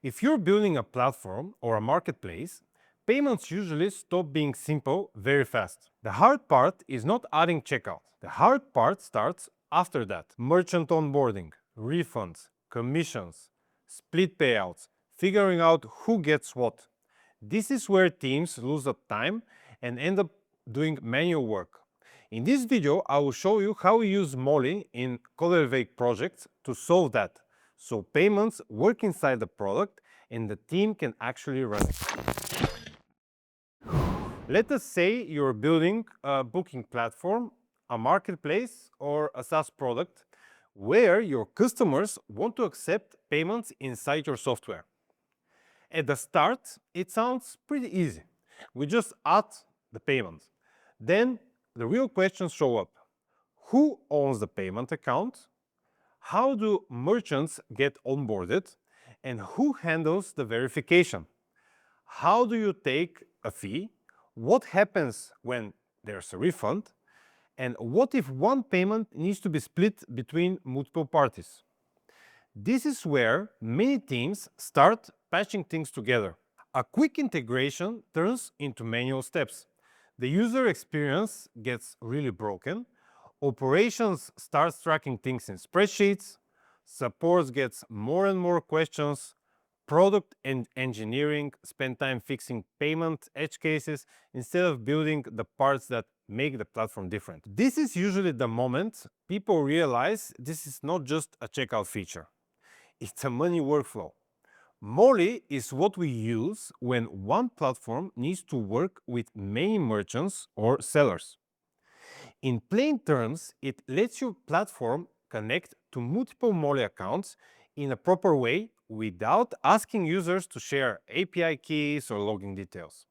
If you're building a platform or a marketplace, payments usually stop being simple very fast. The hard part is not adding checkout. The hard part starts after that. Merchant onboarding, refunds, commissions, split payouts, figuring out who gets what. This is where teams lose up time and end up doing manual work. In this video, I will show you how we use Mollie in Codelevate projects to solve that, so payments work inside the product and the team can actually run it. Let us say you're building a booking platform, a marketplace, or a SaaS product where your customers want to accept payments inside your software. At the start, it sounds pretty easy. We just add the payment. Then the real questions show up. Who owns the payment account? How do merchants get onboarded? And who handles the verification? How do you take a fee? What happens when there's a refund? And what if one payment needs to be split between multiple parties? This is where many teams start patching things together. A quick integration turns into manual steps. The user experience gets really broken. Operations starts tracking things in spreadsheets. Support gets more and more questions. Product and engineering spend time fixing payment edge cases instead of building the parts that make the platform different. This is usually the moment people realize this is not just a checkout feature. It's a money workflow. Mollie is what we use when one platform needs to work with many merchants or sellers. In plain terms, it lets your platform connect to multiple Mollie accounts in a proper way without asking users to share API keys or login details.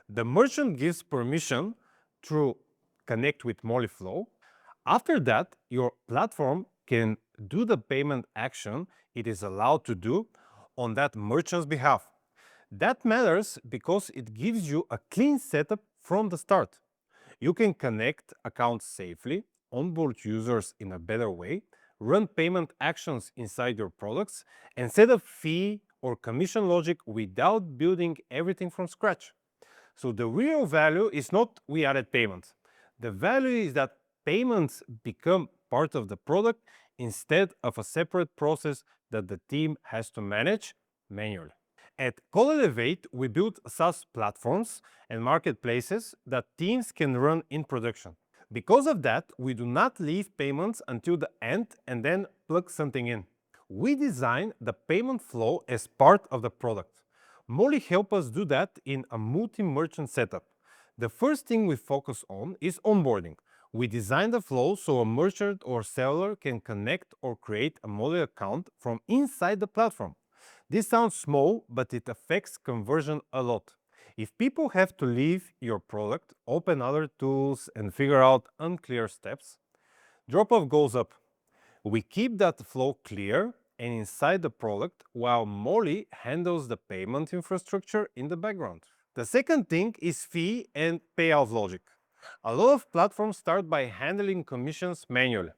The merchant gives permission to connect with Mollie Flow. After that, your platform can do the payment action it is allowed to do on that merchant's behalf. That matters because it gives you a clean setup from the start. You can connect accounts safely, onboard users in a better way, run payment actions inside your products, and set up fee or commission logic without building everything from scratch. So the real value is not we added payments. The value is that payments become part of the product instead of a separate process that the team has to manage manually. At Codelevate, we build SaaS platforms and marketplaces that teams can run in production. Because of that, we do not leave payments until the end and then plug something in. We design the payment flow as part of the product. Mollie helps us do that in a multi-merchant setup. The first thing we focus on is onboarding. We design the flow so a merchant or seller can connect or create a Mollie account from inside the platform. This sounds small, but it affects conversion a lot. If people have to leave your product, open other tools, and figure out unclear steps, drop-off goes up. We keep that flow clear and inside the product while Mollie handles the payment infrastructure in the background. The second thing is fee and payout logic. A lot of platforms start by handling commissions manually.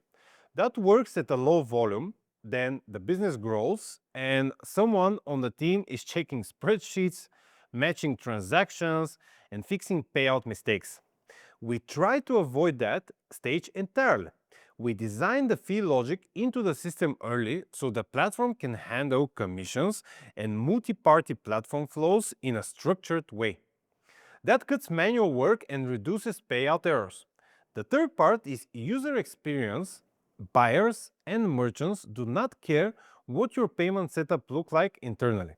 That works at a low volume. Then the business grows and someone on the team is checking spreadsheets, matching transactions, and fixing payout mistakes. We try to avoid that stage entirely. We design the fee logic into the system early so the platform can handle commissions and multi-party platform flows in a structured way. That cuts manual work and reduces payout errors. The third part is user experience. Buyers and merchants do not care what your payment setup looks like internally.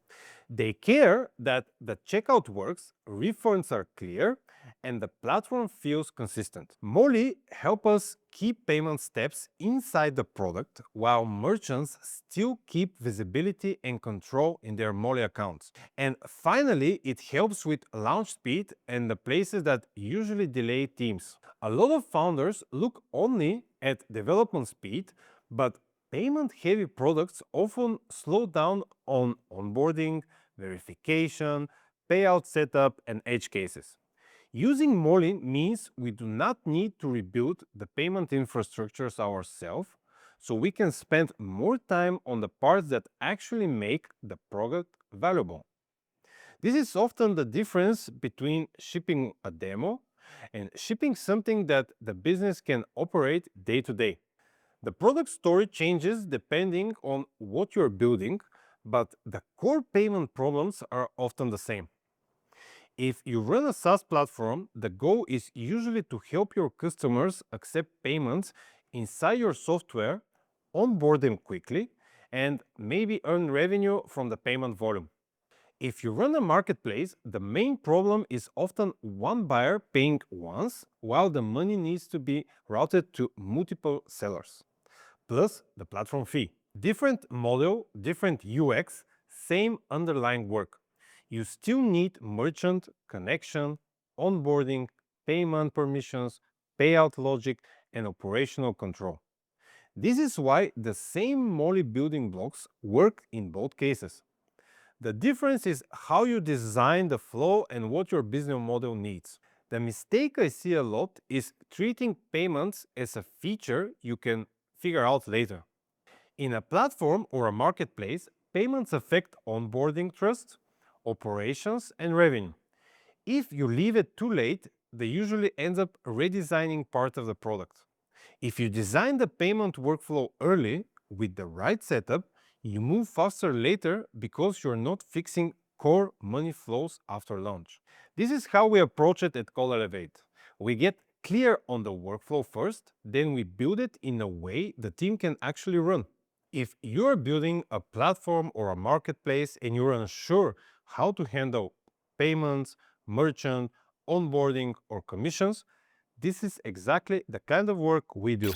They care that the checkout works, refunds are clear, and the platform feels consistent. Mollie helps us keep payment steps inside the product while merchants still keep visibility and control in their Mollie accounts. And finally, it helps with launch speed and the places that usually delay teams. A lot of founders look only at development speed, but payment-heavy products often slow down on onboarding, verification, payout setup, and edge cases. Using Mollie means we do not need to rebuild the payment infrastructures ourselves, so we can spend more time on the parts that actually make the product valuable. This is often the difference between shipping a demo and shipping something that the business can operate day to day. The product story changes depending on what you're building, but the core payment problems are often the same. If you run a SaaS platform, the goal is usually to help your customers accept payments inside your software, onboard them quickly, and maybe earn revenue from the payment volume. If you run a marketplace, the main problem is often one buyer paying once while the money needs to be routed to multiple sellers, plus the platform fee. Different model, different UX, same underlying work. You still need merchant, connection, onboarding, payment permissions, payout logic, and operational control. This is why the same Mollie building blocks work in both cases. The difference is how you design the flow and what your business model needs. The mistake I see a lot is treating payments as a feature you can figure out later. In a platform or a marketplace, payments affect onboarding trust, operations, and revenue. If you leave it too late, they usually end up redesigning part of the product. If you design the payment workflow early with the right setup, you move faster later because you're not fixing core money flows after launch. This is how we approach it at Codelevate. We get clear on the workflow first, then we build it in a way the team can actually run. If you're building a platform or a marketplace and you're unsure how to handle payments, merchant, onboarding, or commissions, this is exactly the kind of work we do.